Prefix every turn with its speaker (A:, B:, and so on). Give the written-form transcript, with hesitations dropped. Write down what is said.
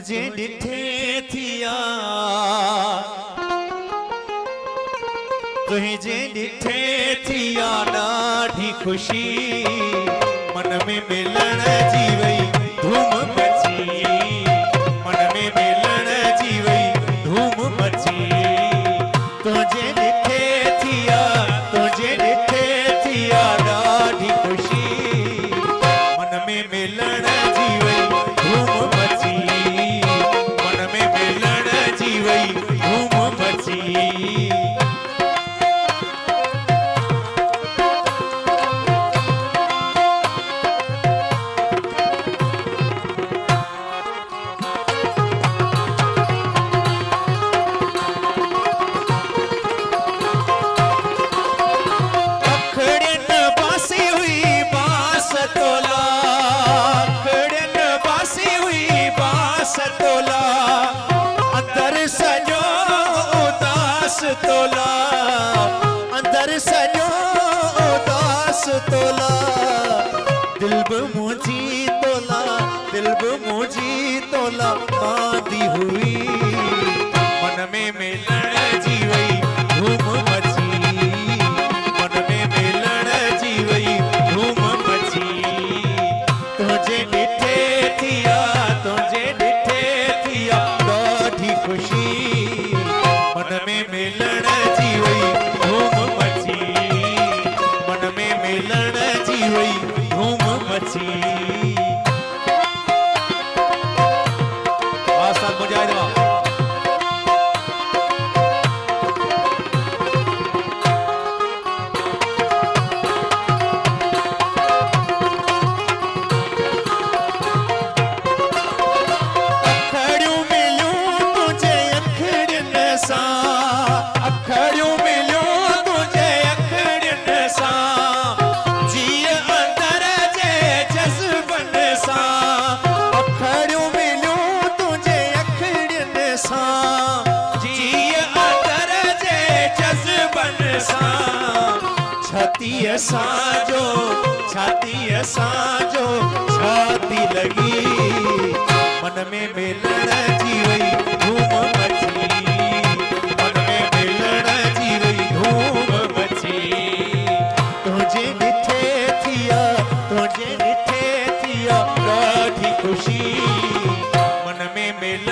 A: तुझे डिठे थिया तुझे डिठे थिया ॾाढी खुशी मन में मिलण जी वई धूम मची मन में मिलण जी वई धूम मची तुझे डिठे थिया ॾाढी खुशी मन में मिलण जी वई धूम मची मन में मिलण जी वई धूम मची तोला अंदर सजो उदास तोला दिल ब मुझी तोला बांधी हुई मन में मिलण जी वई धूम मची मन में मिलण जी वई धूम मची तुझे डिठे थिया ॾाढी खुशी मन में मिलण जी वई धूम मची मन में मिलण जी वई धूम मची आसाद मुजाहिद छाती लगी मन में मिलण जी वई धूम मची